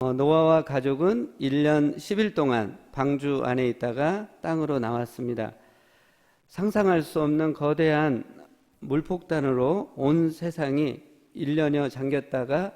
노아와 가족은 1년 10일 동안 방주 안에 있다가 땅으로 나왔습니다. 상상할 수 없는 거대한 물폭탄으로 온 세상이 1년여 잠겼다가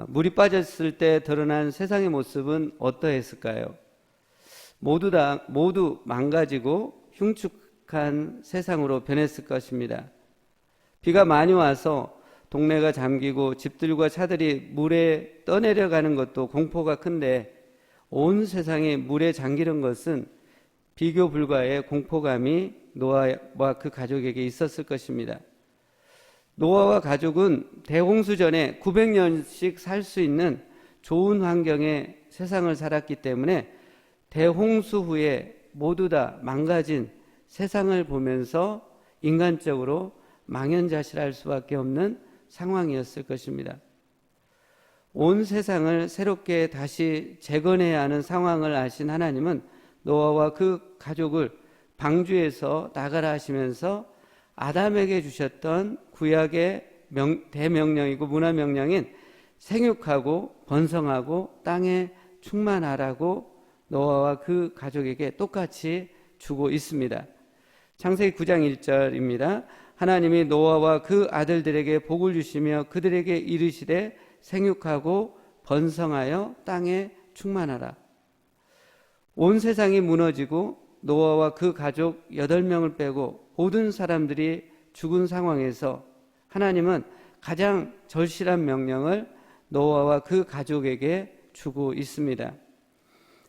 물이 빠졌을 때 드러난 세상의 모습은 어떠했을까요? 모두 망가지고 흉측한 세상으로 변했을 것입니다. 비가 많이 와서 동네가 잠기고 집들과 차들이 물에 떠내려가는 것도 공포가 큰데 온 세상이 물에 잠기는 것은 비교 불가의 공포감이 노아와 그 가족에게 있었을 것입니다. 노아와 가족은 대홍수 전에 900년씩 살 수 있는 좋은 환경의 세상을 살았기 때문에 대홍수 후에 모두 다 망가진 세상을 보면서 인간적으로 망연자실할 수밖에 없는 상황이었을 것입니다. 온 세상을 새롭게 다시 재건해야 하는 상황을 아신 하나님은 노아와 그 가족을 방주에서 나가라 하시면서 아담에게 주셨던 구약의 대명령이고 문화명령인 생육하고 번성하고 땅에 충만하라고 노아와 그 가족에게 똑같이 주고 있습니다. 창세기 9장 1절입니다. 하나님이 노아와 그 아들들에게 복을 주시며 그들에게 이르시되 생육하고 번성하여 땅에 충만하라. 온 세상이 무너지고 노아와 그 가족 8명을 빼고 모든 사람들이 죽은 상황에서 하나님은 가장 절실한 명령을 노아와 그 가족에게 주고 있습니다.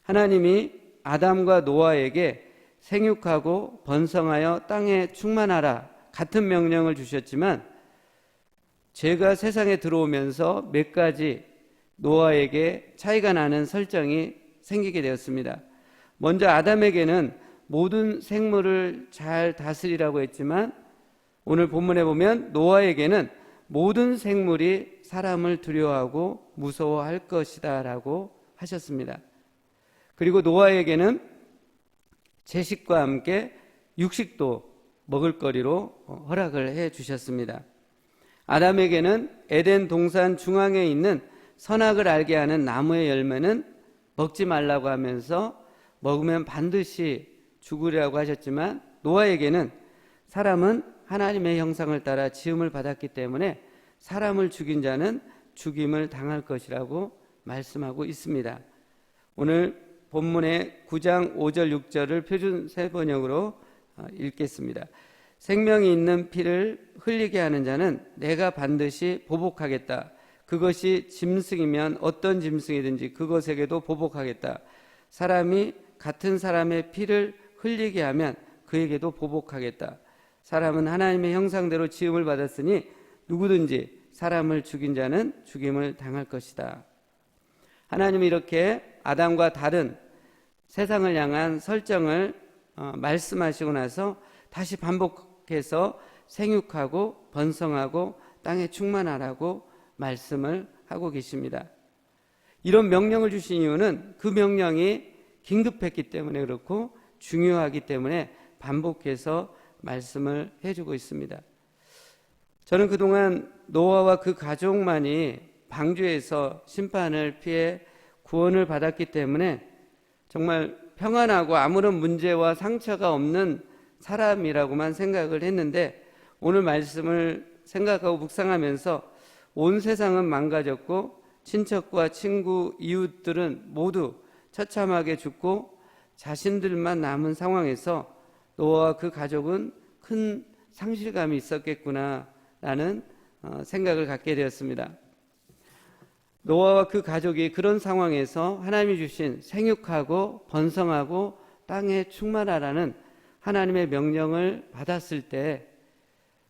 하나님이 아담과 노아에게 생육하고 번성하여 땅에 충만하라 같은 명령을 주셨지만 죄가 세상에 들어오면서 몇 가지 노아에게 차이가 나는 설정이 생기게 되었습니다. 먼저 아담에게는 모든 생물을 잘 다스리라고 했지만 오늘 본문에 보면 노아에게는 모든 생물이 사람을 두려워하고 무서워할 것이다 라고 하셨습니다. 그리고 노아에게는 채식과 함께 육식도 먹을거리로 허락을 해 주셨습니다. 아담에게는 에덴 동산 중앙에 있는 선악을 알게 하는 나무의 열매는 먹지 말라고 하면서 먹으면 반드시 죽으리라고 하셨지만 노아에게는 사람은 하나님의 형상을 따라 지음을 받았기 때문에 사람을 죽인 자는 죽임을 당할 것이라고 말씀하고 있습니다. 오늘 본문의 9장 5절 6절을 표준 새번역으로 읽겠습니다. 생명이 있는 피를 흘리게 하는 자는 내가 반드시 보복하겠다. 그것이 짐승이면 어떤 짐승이든지 그것에게도 보복하겠다. 사람이 같은 사람의 피를 흘리게 하면 그에게도 보복하겠다. 사람은 하나님의 형상대로 지음을 받았으니 누구든지 사람을 죽인 자는 죽임을 당할 것이다. 하나님이 이렇게 아담과 다른 세상을 향한 설정을 말씀하시고 나서 다시 반복해서 생육하고 번성하고 땅에 충만하라고 말씀을 하고 계십니다. 이런 명령을 주신 이유는 그 명령이 긴급했기 때문에 그렇고 중요하기 때문에 반복해서 말씀을 해주고 있습니다. 저는 그동안 노아와 그 가족만이 방주에서 심판을 피해 구원을 받았기 때문에 정말 평안하고 아무런 문제와 상처가 없는 사람이라고만 생각을 했는데 오늘 말씀을 생각하고 묵상하면서 온 세상은 망가졌고 친척과 친구, 이웃들은 모두 처참하게 죽고 자신들만 남은 상황에서 노아와 그 가족은 큰 상실감이 있었겠구나라는 생각을 갖게 되었습니다. 노아와 그 가족이 그런 상황에서 하나님이 주신 생육하고 번성하고 땅에 충만하라는 하나님의 명령을 받았을 때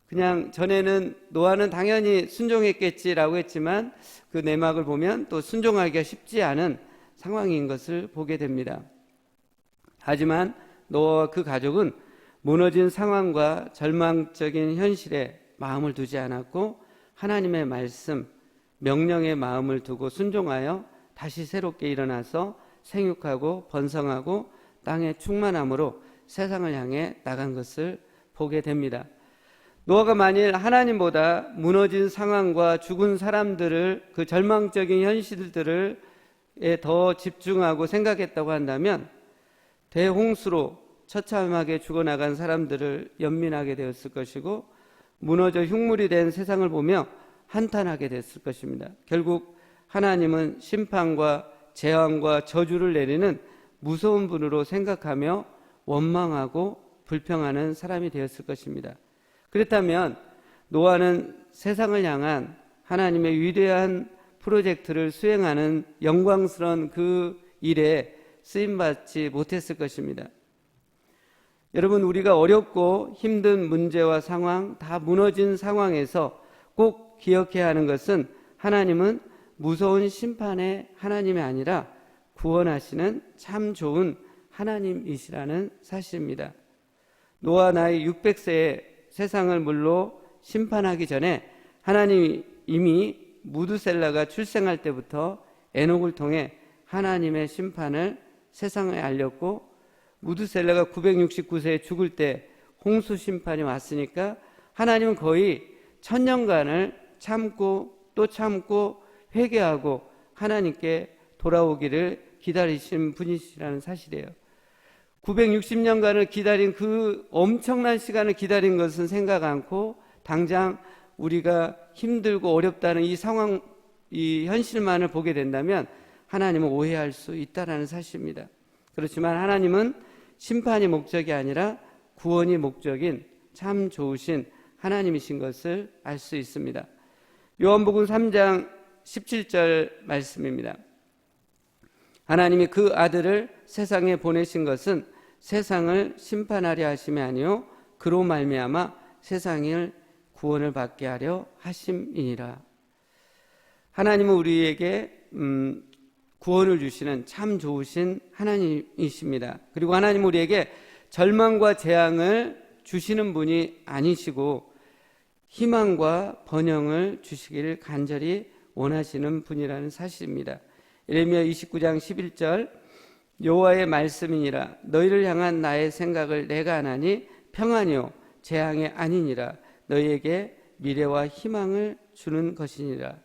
그냥 전에는 노아는 당연히 순종했겠지라고 했지만 그 내막을 보면 또 순종하기가 쉽지 않은 상황인 것을 보게 됩니다. 하지만 노아와 그 가족은 무너진 상황과 절망적인 현실에 마음을 두지 않았고 하나님의 말씀, 명령의 마음을 두고 순종하여 다시 새롭게 일어나서 생육하고 번성하고 땅에 충만함으로 세상을 향해 나간 것을 보게 됩니다. 노아가 만일 하나님보다 무너진 상황과 죽은 사람들을 그 절망적인 현실들을 더 집중하고 생각했다고 한다면 대홍수로 처참하게 죽어나간 사람들을 연민하게 되었을 것이고 무너져 흉물이 된 세상을 보며 한탄하게 됐을 것입니다. 결국 하나님은 심판과 재앙과 저주를 내리는 무서운 분으로 생각하며 원망하고 불평하는 사람이 되었을 것입니다. 그렇다면 노아는 세상을 향한 하나님의 위대한 프로젝트를 수행하는 영광스러운 그 일에 쓰임받지 못했을 것입니다. 여러분, 우리가 어렵고 힘든 문제와 상황, 다 무너진 상황에서 꼭 기억해야 하는 것은 하나님은 무서운 심판의 하나님이 아니라 구원하시는 참 좋은 하나님이시라는 사실입니다. 노아 나이 600세에 세상을 물로 심판하기 전에 하나님이 이미 무드셀라가 출생할 때부터 에녹을 통해 하나님의 심판을 세상에 알렸고 무드셀라가 969세에 죽을 때 홍수 심판이 왔으니까 하나님은 거의 1000년간을 참고 또 참고 회개하고 하나님께 돌아오기를 기다리신 분이시라는 사실이에요. 960년간을 기다린 그 엄청난 시간을 기다린 것은 생각 않고 당장 우리가 힘들고 어렵다는 이 상황, 이 현실만을 보게 된다면 하나님은 오해할 수 있다는 사실입니다. 그렇지만 하나님은 심판이 목적이 아니라 구원이 목적인 참 좋으신 하나님이신 것을 알 수 있습니다. 요한복음 3장 17절 말씀입니다. 하나님이 그 아들을 세상에 보내신 것은 세상을 심판하려 하심이 아니요 그로 말미암아 세상을 구원을 받게 하려 하심이니라. 하나님은 우리에게 구원을 주시는 참 좋으신 하나님이십니다. 그리고 하나님은 우리에게 절망과 재앙을 주시는 분이 아니시고 희망과 번영을 주시기를 간절히 원하시는 분이라는 사실입니다. 예레미야 29장 11절 여호와의 말씀이니라 너희를 향한 나의 생각을 내가 아나니 평안이요 재앙이 아니니라 너희에게 미래와 희망을 주는 것이니라.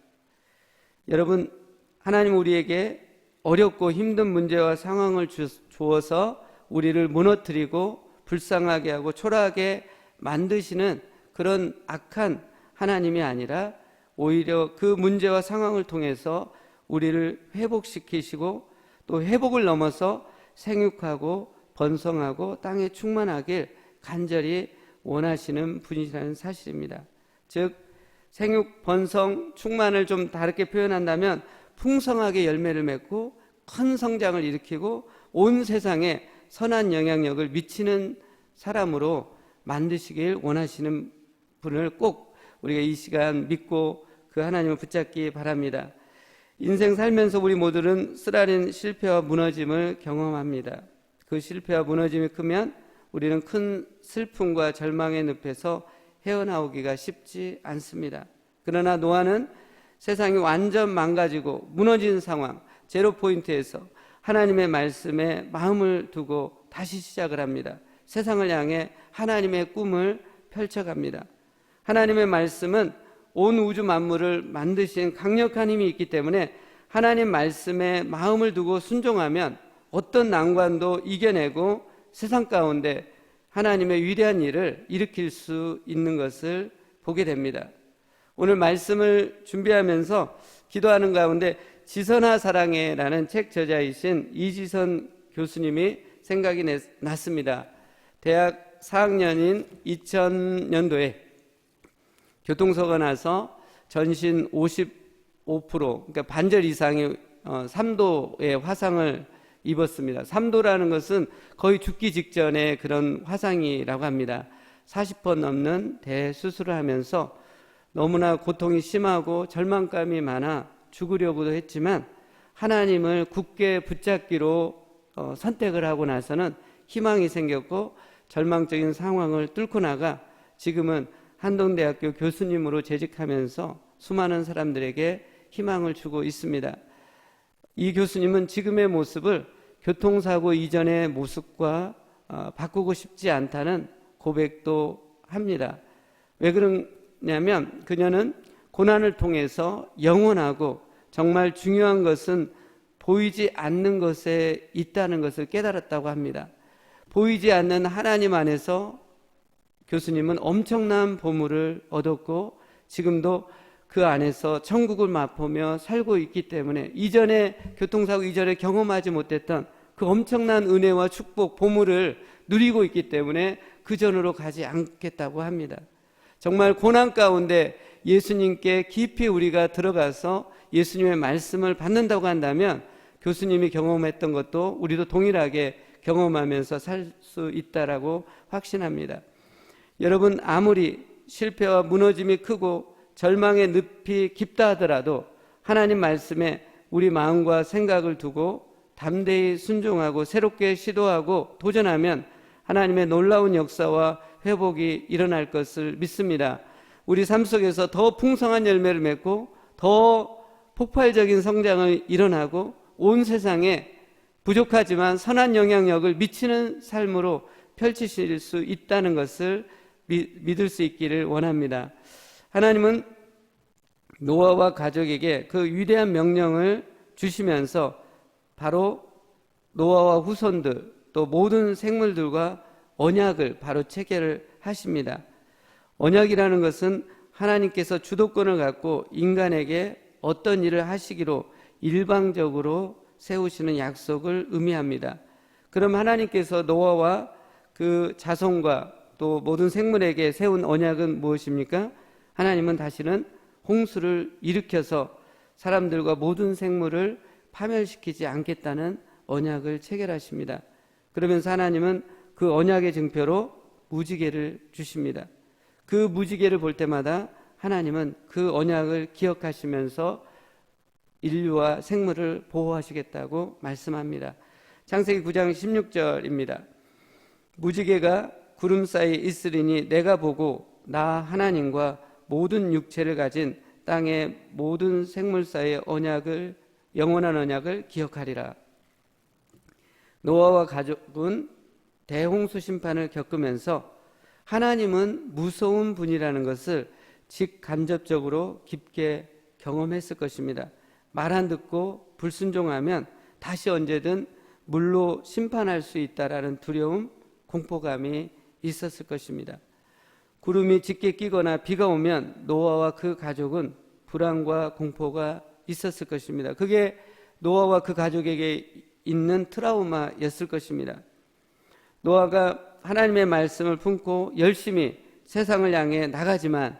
여러분, 하나님 우리에게 어렵고 힘든 문제와 상황을 주어서 우리를 무너뜨리고 불쌍하게 하고 초라하게 만드시는 그런 악한 하나님이 아니라 오히려 그 문제와 상황을 통해서 우리를 회복시키시고 또 회복을 넘어서 생육하고 번성하고 땅에 충만하길 간절히 원하시는 분이라는 사실입니다. 즉 생육, 번성, 충만을 좀 다르게 표현한다면 풍성하게 열매를 맺고 큰 성장을 일으키고 온 세상에 선한 영향력을 미치는 사람으로 만드시길 원하시는 분을 꼭 우리가 이 시간 믿고 그 하나님을 붙잡기 바랍니다. 인생 살면서 우리 모두는 쓰라린 실패와 무너짐을 경험합니다. 그 실패와 무너짐이 크면 우리는 큰 슬픔과 절망의 늪에서 헤어나오기가 쉽지 않습니다. 그러나 노아는 세상이 완전 망가지고 무너진 상황, 제로 포인트에서 하나님의 말씀에 마음을 두고 다시 시작을 합니다. 세상을 향해 하나님의 꿈을 펼쳐갑니다. 하나님의 말씀은 온 우주 만물을 만드신 강력한 힘이 있기 때문에 하나님 말씀에 마음을 두고 순종하면 어떤 난관도 이겨내고 세상 가운데 하나님의 위대한 일을 일으킬 수 있는 것을 보게 됩니다. 오늘 말씀을 준비하면서 기도하는 가운데 지선아 사랑해라는 책 저자이신 이지선 교수님이 생각이 났습니다. 대학 4학년인 2000년도에 교통사고가 나서 전신 55% 그러니까 반절 이상의 3도의 화상을 입었습니다. 3도라는 것은 거의 죽기 직전의 그런 화상이라고 합니다. 40번 넘는 대수술을 하면서 너무나 고통이 심하고 절망감이 많아 죽으려고도 했지만 하나님을 굳게 붙잡기로 선택을 하고 나서는 희망이 생겼고 절망적인 상황을 뚫고 나가 지금은 한동대학교 교수님으로 재직하면서 수많은 사람들에게 희망을 주고 있습니다. 이 교수님은 지금의 모습을 교통사고 이전의 모습과 바꾸고 싶지 않다는 고백도 합니다. 왜 그러냐면 그녀는 고난을 통해서 영원하고 정말 중요한 것은 보이지 않는 것에 있다는 것을 깨달았다고 합니다. 보이지 않는 하나님 안에서 교수님은 엄청난 보물을 얻었고 지금도 그 안에서 천국을 맛보며 살고 있기 때문에 이전에 교통사고 이전에 경험하지 못했던 그 엄청난 은혜와 축복, 보물을 누리고 있기 때문에 그 전으로 가지 않겠다고 합니다. 정말 고난 가운데 예수님께 깊이 우리가 들어가서 예수님의 말씀을 받는다고 한다면 교수님이 경험했던 것도 우리도 동일하게 경험하면서 살 수 있다라고 확신합니다. 여러분, 아무리 실패와 무너짐이 크고 절망의 늪이 깊다 하더라도 하나님 말씀에 우리 마음과 생각을 두고 담대히 순종하고 새롭게 시도하고 도전하면 하나님의 놀라운 역사와 회복이 일어날 것을 믿습니다. 우리 삶 속에서 더 풍성한 열매를 맺고 더 폭발적인 성장을 일어나고 온 세상에 부족하지만 선한 영향력을 미치는 삶으로 펼치실 수 있다는 것을 믿을 수 있기를 원합니다. 하나님은 노아와 가족에게 그 위대한 명령을 주시면서 바로 노아와 후손들 또 모든 생물들과 언약을 바로 체결을 하십니다. 언약이라는 것은 하나님께서 주도권을 갖고 인간에게 어떤 일을 하시기로 일방적으로 세우시는 약속을 의미합니다. 그럼 하나님께서 노아와 그 자손과 또 모든 생물에게 세운 언약은 무엇입니까? 하나님은 다시는 홍수를 일으켜서 사람들과 모든 생물을 파멸시키지 않겠다는 언약을 체결하십니다. 그러면서 하나님은 그 언약의 증표로 무지개를 주십니다. 그 무지개를 볼 때마다 하나님은 그 언약을 기억하시면서 인류와 생물을 보호하시겠다고 말씀합니다. 창세기 9장 16절입니다. 무지개가 구름 사이에 있으리니 내가 보고 나 하나님과 모든 육체를 가진 땅의 모든 생물 사이의 언약을 영원한 언약을 기억하리라. 노아와 가족은 대홍수 심판을 겪으면서 하나님은 무서운 분이라는 것을 직간접적으로 깊게 경험했을 것입니다. 말 안 듣고 불순종하면 다시 언제든 물로 심판할 수 있다라는 두려움, 공포감이 있었을 것입니다. 구름이 짙게 끼거나 비가 오면 노아와 그 가족은 불안과 공포가 있었을 것입니다. 그게 노아와 그 가족에게 있는 트라우마였을 것입니다. 노아가 하나님의 말씀을 품고 열심히 세상을 향해 나가지만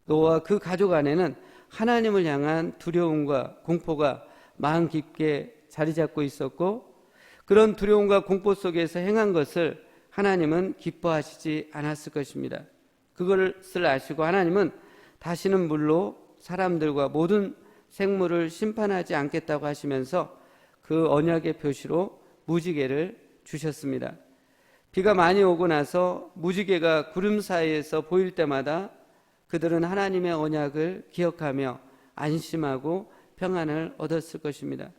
노아와 그 가족 안에는 하나님을 향한 두려움과 공포가 마음 깊게 자리 잡고 있었고 그런 두려움과 공포 속에서 행한 것을 하나님은 기뻐하시지 않았을 것입니다. 그것을 아시고 하나님은 다시는 물로 사람들과 모든 생물을 심판하지 않겠다고 하시면서 그 언약의 표시로 무지개를 주셨습니다. 비가 많이 오고 나서 무지개가 구름 사이에서 보일 때마다 그들은 하나님의 언약을 기억하며 안심하고 평안을 얻었을 것입니다.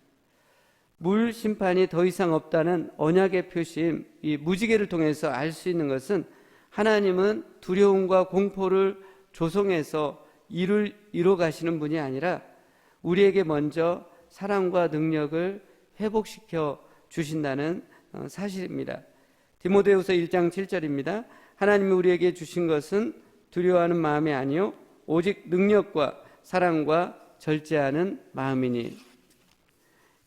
물 심판이 더 이상 없다는 언약의 표시인 이 무지개를 통해서 알 수 있는 것은 하나님은 두려움과 공포를 조성해서 이루 가시는 분이 아니라 우리에게 먼저 사랑과 능력을 회복시켜 주신다는 사실입니다. 디모데후서 1장 7절입니다. 하나님이 우리에게 주신 것은 두려워하는 마음이 아니요 오직 능력과 사랑과 절제하는 마음이니.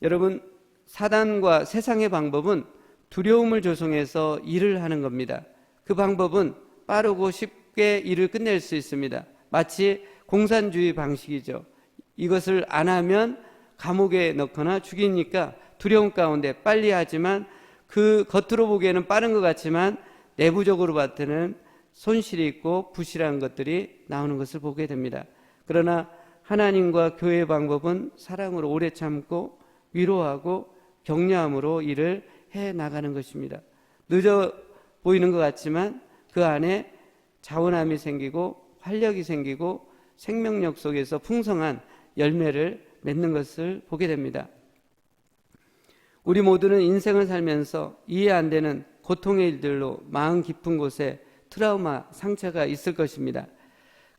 여러분, 사단과 세상의 방법은 두려움을 조성해서 일을 하는 겁니다. 그 방법은 빠르고 쉽게 일을 끝낼 수 있습니다. 마치 공산주의 방식이죠. 이것을 안 하면 감옥에 넣거나 죽이니까 두려움 가운데 빨리 하지만 그 겉으로 보기에는 빠른 것 같지만 내부적으로 봤을 때는 손실이 있고 부실한 것들이 나오는 것을 보게 됩니다. 그러나 하나님과 교회의 방법은 사랑으로 오래 참고 위로하고 격려함으로 일을 해 나가는 것입니다. 늦어 보이는 것 같지만 그 안에 자원함이 생기고 활력이 생기고 생명력 속에서 풍성한 열매를 맺는 것을 보게 됩니다. 우리 모두는 인생을 살면서 이해 안 되는 고통의 일들로 마음 깊은 곳에 트라우마, 상처가 있을 것입니다.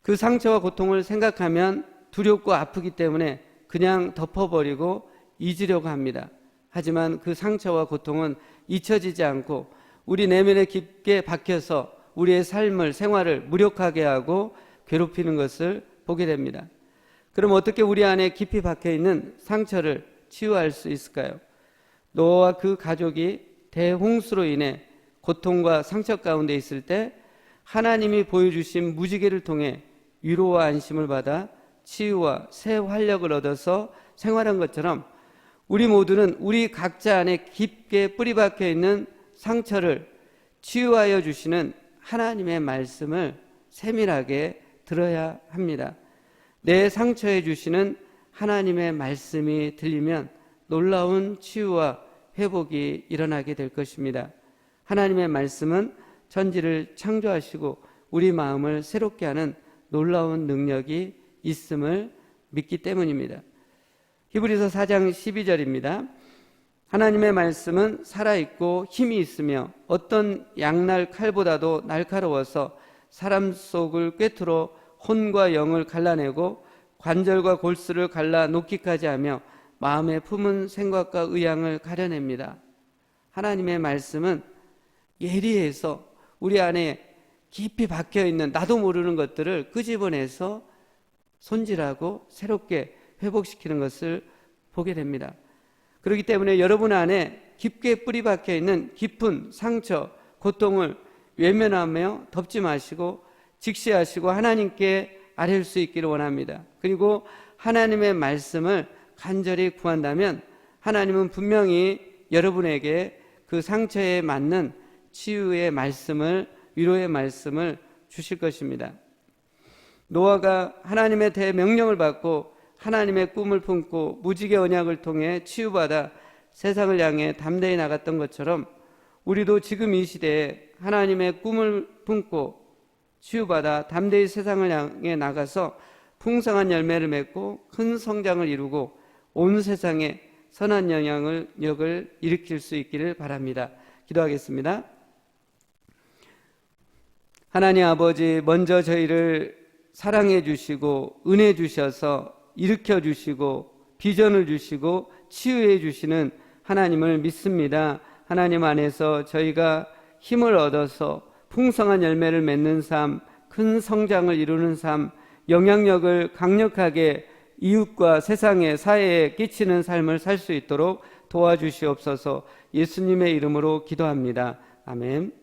그 상처와 고통을 생각하면 두렵고 아프기 때문에 그냥 덮어버리고 잊으려고 합니다. 하지만 그 상처와 고통은 잊혀지지 않고 우리 내면에 깊게 박혀서 우리의 삶을, 생활을 무력하게 하고 괴롭히는 것을 보게 됩니다. 그럼 어떻게 우리 안에 깊이 박혀있는 상처를 치유할 수 있을까요? 노아와 그 가족이 대홍수로 인해 고통과 상처 가운데 있을 때 하나님이 보여주신 무지개를 통해 위로와 안심을 받아 치유와 새 활력을 얻어서 생활한 것처럼 우리 모두는 우리 각자 안에 깊게 뿌리 박혀 있는 상처를 치유하여 주시는 하나님의 말씀을 세밀하게 들어야 합니다. 내 상처에 주시는 하나님의 말씀이 들리면 놀라운 치유와 회복이 일어나게 될 것입니다. 하나님의 말씀은 천지를 창조하시고 우리 마음을 새롭게 하는 놀라운 능력이 있음을 믿기 때문입니다. 히브리서 4장 12절입니다. 하나님의 말씀은 살아있고 힘이 있으며 어떤 양날 칼보다도 날카로워서 사람 속을 꿰뚫어 혼과 영을 갈라내고 관절과 골수를 갈라 놓기까지 하며 마음에 품은 생각과 의향을 가려냅니다. 하나님의 말씀은 예리해서 우리 안에 깊이 박혀있는 나도 모르는 것들을 끄집어내서 손질하고 새롭게 회복시키는 것을 보게 됩니다. 그렇기 때문에 여러분 안에 깊게 뿌리 박혀있는 깊은 상처, 고통을 외면하며 덮지 마시고 직시하시고 하나님께 아뢰일 수 있기를 원합니다. 그리고 하나님의 말씀을 간절히 구한다면 하나님은 분명히 여러분에게 그 상처에 맞는 치유의 말씀을, 위로의 말씀을 주실 것입니다. 노아가 하나님의 대명령을 받고 하나님의 꿈을 품고 무지개 언약을 통해 치유받아 세상을 향해 담대히 나갔던 것처럼 우리도 지금 이 시대에 하나님의 꿈을 품고 치유받아 담대히 세상을 향해 나가서 풍성한 열매를 맺고 큰 성장을 이루고 온 세상에 선한 영향력을 일으킬 수 있기를 바랍니다. 기도하겠습니다. 하나님 아버지, 먼저 저희를 사랑해 주시고 은혜 주셔서 일으켜 주시고 비전을 주시고 치유해 주시는 하나님을 믿습니다. 하나님 안에서 저희가 힘을 얻어서 풍성한 열매를 맺는 삶, 큰 성장을 이루는 삶, 영향력을 강력하게 이웃과 세상에, 사회에 끼치는 삶을 살 수 있도록 도와주시옵소서. 예수님의 이름으로 기도합니다. 아멘.